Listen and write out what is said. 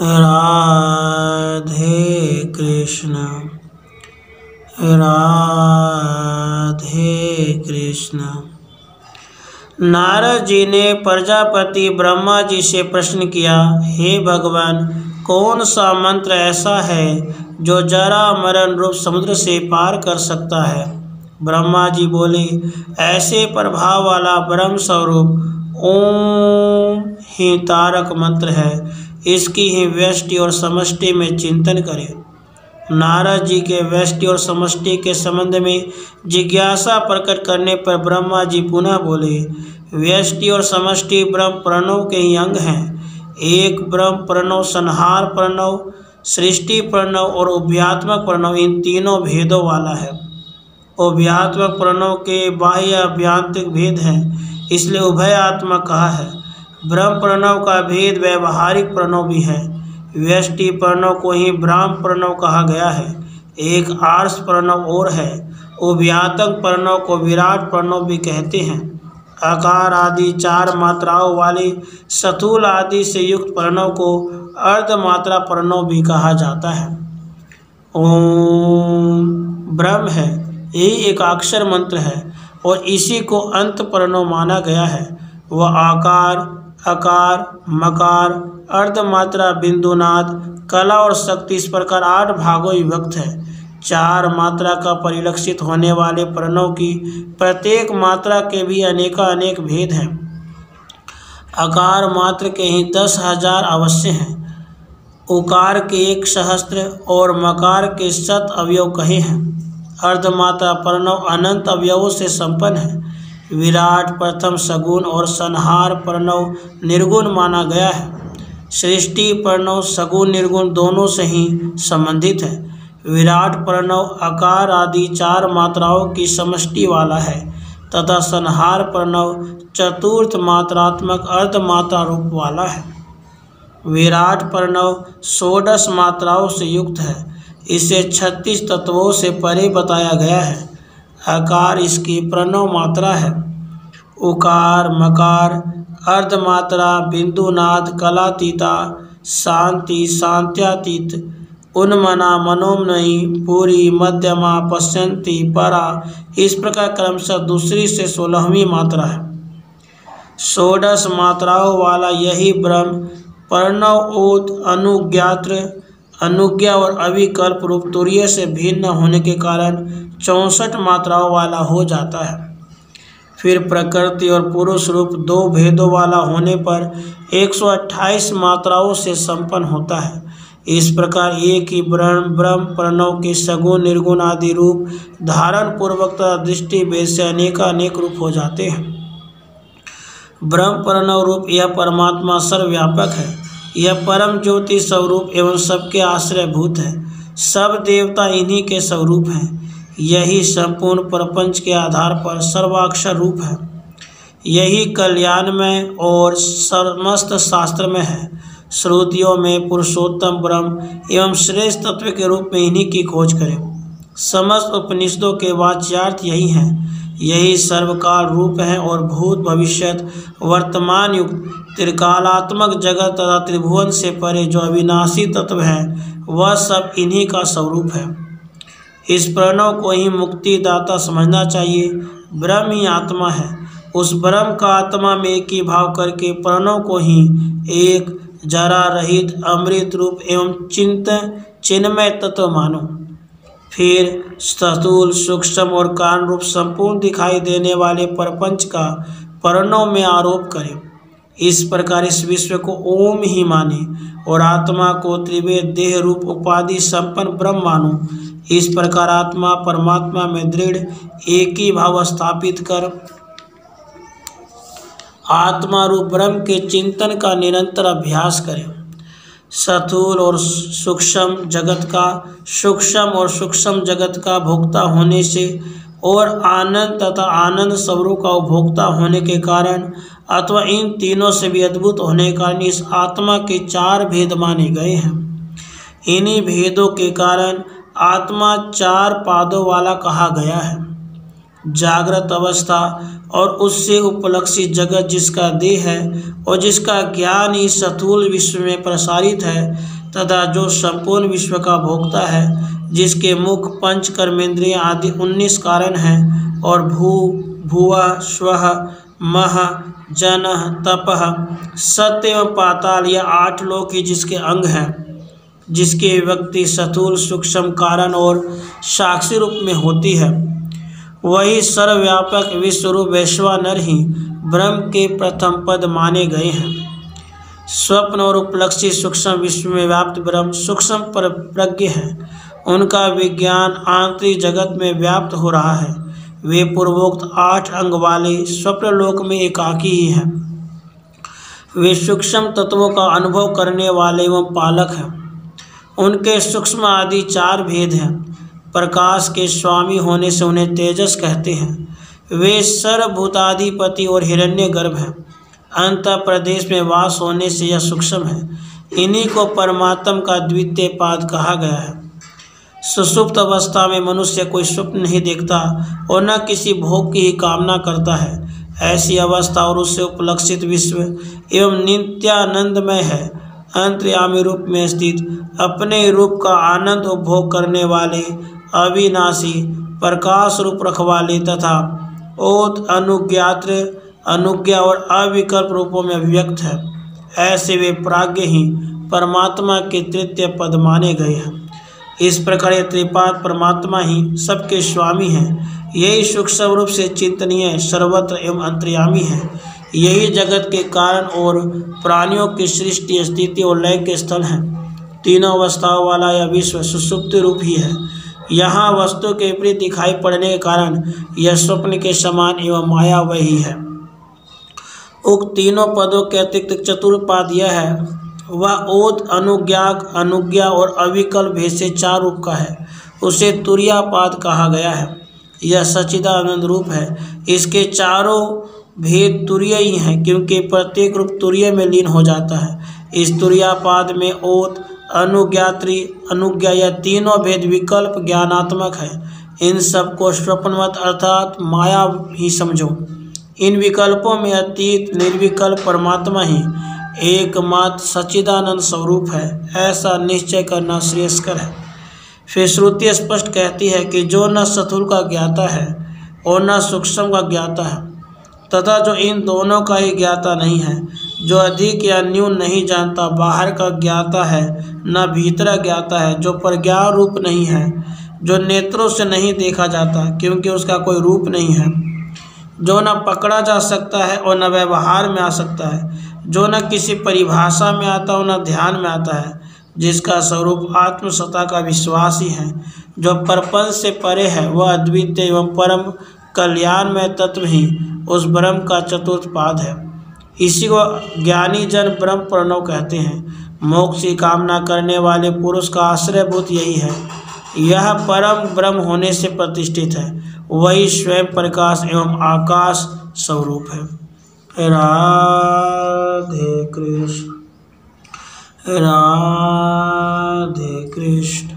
राधे कृष्ण राधे कृष्ण। नारद जी ने प्रजापति ब्रह्मा जी से प्रश्न किया, हे भगवान, कौन सा मंत्र ऐसा है जो जरा मरण रूप समुद्र से पार कर सकता है? ब्रह्मा जी बोले, ऐसे प्रभाव वाला ब्रह्म स्वरूप ओम ही तारक मंत्र है। इसकी ही व्यष्टि और समष्टि में चिंतन करें। नारद जी के व्यष्टि और समष्टि के संबंध में जिज्ञासा प्रकट करने पर ब्रह्मा जी पुनः बोले, व्यष्टि और समष्टि ब्रह्म प्रणव के ही अंग हैं। एक ब्रह्म प्रणव, संहार प्रणव, सृष्टि प्रणव और उभयात्मक प्रणव इन तीनों भेदों वाला है। उभयात्मक प्रणव के बाह्य अभ्यंतरिक भेद हैं, इसलिए उभयात्मक कहा है। ब्रह्म प्रणव का भेद व्यवहारिक प्रणव भी है। व्यष्टि प्रणव को ही ब्राह्म प्रणव कहा गया है। एक आर्ष प्रणव और है। उभयात्मक प्रणव को विराट प्रणव भी कहते हैं। आकार आदि 4 मात्राओं वाले स्थूल आदि से युक्त प्रणव को अर्ध मात्रा प्रणव भी कहा जाता है। ओम ब्रह्म है, यही एक अक्षर मंत्र है और इसी को अंत प्रणव माना गया है। वह आकार, अकार, मकार, अर्धमात्रा, बिंदुनाद, कला और शक्ति इस प्रकार 8 भागों विभक्त है। 4 मात्रा का परिलक्षित होने वाले प्रणव की प्रत्येक मात्रा के भी अनेक भेद हैं। अकार मात्र के ही 10,000 अवश्य हैं। उकार के 1 सहस्त्र और मकार के 100 अवयव कहे हैं। अर्धमात्रा प्रणव अनंत अवयवों से संपन्न है। विराट प्रथम सगुण और संहार प्रणव निर्गुण माना गया है। सृष्टि प्रणव सगुण निर्गुण दोनों से ही संबंधित है। विराट प्रणव आकार आदि 4 मात्राओं की समष्टि वाला है तथा संहार प्रणव चतुर्थ मात्रात्मक अर्धमात्रा रूप वाला है। विराट प्रणव 16 मात्राओं से युक्त है। इसे 36 तत्वों से परे बताया गया है। आकार इसकी प्रणव मात्रा है। उकार, मकार, अर्धमात्रा, बिंदुनाद, कलातीता, शांति, शांत्यातीत, उन्मना, मनोमयी, पूरी, मध्यमा, पश्यंती, परा, इस प्रकार क्रमशः दूसरी से 16वीं मात्रा है। 16 मात्राओं वाला यही ब्रह्म प्रणव ओत अनुज्ञात्र, अनुज्ञा और अविकल्प रूप तुरीय से भिन्न होने के कारण 64 मात्राओं वाला हो जाता है। फिर प्रकृति और पुरुष रूप 2 भेदों वाला होने पर 128 मात्राओं से संपन्न होता है। इस प्रकार एक ही ब्रह्म प्रणव के सगुण निर्गुण आदि रूप धारण पूर्वक तथा दृष्टि भेद से अनेक रूप हो जाते हैं। ब्रह्म प्रणव रूप यह परमात्मा सर्वव्यापक है। यह परम ज्योति स्वरूप एवं सबके आश्रयभूत है। सब देवता इन्हीं के स्वरूप हैं। यही संपूर्ण प्रपंच के आधार पर सर्वाक्षर रूप है। यही कल्याणमय और समस्त शास्त्र में है। श्रुतियों में पुरुषोत्तम ब्रह्म एवं श्रेष्ठ तत्व के रूप में इन्हीं की खोज करें। समस्त उपनिषदों के वाच्यार्थ यही हैं। यही सर्वकाल रूप है और भूत भविष्यत वर्तमान युग त्रिकालात्मक जगत तथा त्रिभुवन से परे जो अविनाशी तत्व है वह सब इन्हीं का स्वरूप है। इस प्रणव को ही मुक्तिदाता समझना चाहिए। ब्रह्म ही आत्मा है। उस ब्रह्म का आत्मा में एक ही भाव करके प्रणव को ही एक जरा रहित अमृत रूप एवं चिन्मय तत्व मानो। फिर स्थूल, सूक्ष्म और कारण रूप संपूर्ण दिखाई देने वाले प्रपंच का प्रणव में आरोप करें। इस प्रकार इस विश्व को ओम ही माने और आत्मा को त्रिवेद देह रूप उपाधि संपन्न ब्रह्म मानो। इस प्रकार आत्मा परमात्मा में दृढ़ एक ही भाव स्थापित कर आत्मा रूप ब्रह्म के चिंतन का निरंतर अभ्यास करें। स्थूल और सूक्ष्म जगत का भोक्ता होने से और आनंद तथा आनंद स्वरूप का उपभोक्ता होने के कारण अथवा इन तीनों से भी अद्भुत होने के कारण इस आत्मा के 4 भेद माने गए हैं। इन्हीं भेदों के कारण आत्मा 4 पादों वाला कहा गया है। जागृत अवस्था और उससे उपलक्षित जगत जिसका देह है और जिसका ज्ञान ही स्थूल विश्व में प्रसारित है, तथा जो संपूर्ण विश्व का भोक्ता है, जिसके मुख पंच कर्मेंद्रिय आदि 19 कारण हैं, और भू भुवः स्वः मह जनः तपः सत्य एवं पाताल यह 8 लोक ही जिसके अंग हैं, जिसकी व्यक्ति स्थूल सूक्ष्म कारण और साक्षी रूप में होती है, वही सर्वव्यापक विश्वरूप वैश्वानर ही ब्रह्म के प्रथम पद माने गए हैं। स्वप्न और उपलक्षित सूक्ष्म विश्व में व्याप्त ब्रह्म सूक्ष्म पर प्रज्ञ हैं, उनका विज्ञान आंतरिक जगत में व्याप्त हो रहा है। वे पूर्वोक्त 8 अंग वाले स्वप्न लोक में एकाकी ही हैं। वे सूक्ष्म तत्वों का अनुभव करने वाले एवं पालक हैं। उनके सूक्ष्म आदि 4 भेद हैं। प्रकाश के स्वामी होने से उन्हें तेजस कहते हैं। वे सर्वभूताधिपति और हिरण्यगर्भ हैं। अंतः प्रदेश में वास होने से यह सूक्ष्म है। इन्हीं को परमात्मा का द्वितीय पाद कहा गया है। सुषुप्त अवस्था में मनुष्य कोई स्वप्न नहीं देखता और न किसी भोग की ही कामना करता है। ऐसी अवस्था और उससे उपलक्षित विश्व एवं नित्यानंदमय है। अंतर्यामी रूप में स्थित अपने रूप का आनंद उपभोग करने वाले अविनाशी प्रकाश रूप रखवाले तथा ओत अनुज्ञात्र अनुज्ञा और अविकल्प रूपों में अभिव्यक्त है। ऐसे वे प्राज्ञ ही परमात्मा के तृतीय पद माने गए हैं। इस प्रकार ये त्रिपाद परमात्मा ही सबके स्वामी हैं। यही सूक्ष्म रूप से चिंतनीय सर्वत्र एवं अंतर्यामी है। यही जगत के कारण और प्राणियों की सृष्टि स्थिति और लय के स्थल हैं। तीनों अवस्थाओं वाला यह विश्व सुषुप्ति रूप ही है। यहाँ वस्तु के विपरीत दिखाई पड़ने के कारण यह स्वप्न के समान एवं माया वही है। उक्त तीनों पदों के अतिरिक्त चतुर्थ पाद यह है, वह ओत अनुज्ञा और अविकल्प भेद से 4 रूप का है। उसे तुर्यापाद कहा गया है। यह सच्चिदानंद रूप है। इसके चारों भेद तुर्य ही हैं, क्योंकि प्रत्येक रूप तुर्य में लीन हो जाता है। इस तुर्यापाद में ओत अनुज्ञात्री अनुज्ञा यह तीनों भेद विकल्प ज्ञानात्मक है। इन सबको स्वप्नवत अर्थात माया ही समझो। इन विकल्पों में अतीत निर्विकल्प परमात्मा ही एकमात्र सच्चिदानंद स्वरूप है, ऐसा निश्चय करना श्रेयस्कर है। फिर श्रुति स्पष्ट कहती है कि जो न स्थूल का ज्ञाता है और न सूक्ष्म का ज्ञाता है, तथा जो इन दोनों का ही ज्ञाता नहीं है, जो अधिक या न्यून नहीं जानता, बाहर का ज्ञाता है न भीतर ज्ञाता है, जो प्रज्ञान रूप नहीं है, जो नेत्रों से नहीं देखा जाता क्योंकि उसका कोई रूप नहीं है, जो न पकड़ा जा सकता है और न व्यवहार में आ सकता है, जो न किसी परिभाषा में आता और न ध्यान में आता है, जिसका स्वरूप आत्मसत्ता का विश्वास ही है, जो प्रपंच से परे है, वह अद्वितीय एवं परम कल्याणमय तत्व ही उस ब्रह्म का चतुर्थ पाद है। इसी को ज्ञानी जन ब्रह्म प्रणव कहते हैं। मोक्ष की कामना करने वाले पुरुष का आश्रयभूत यही है। यह परम ब्रह्म होने से प्रतिष्ठित है। वही स्वयं प्रकाश एवं आकाश स्वरूप है। राधे कृष्ण, राधे कृष्ण।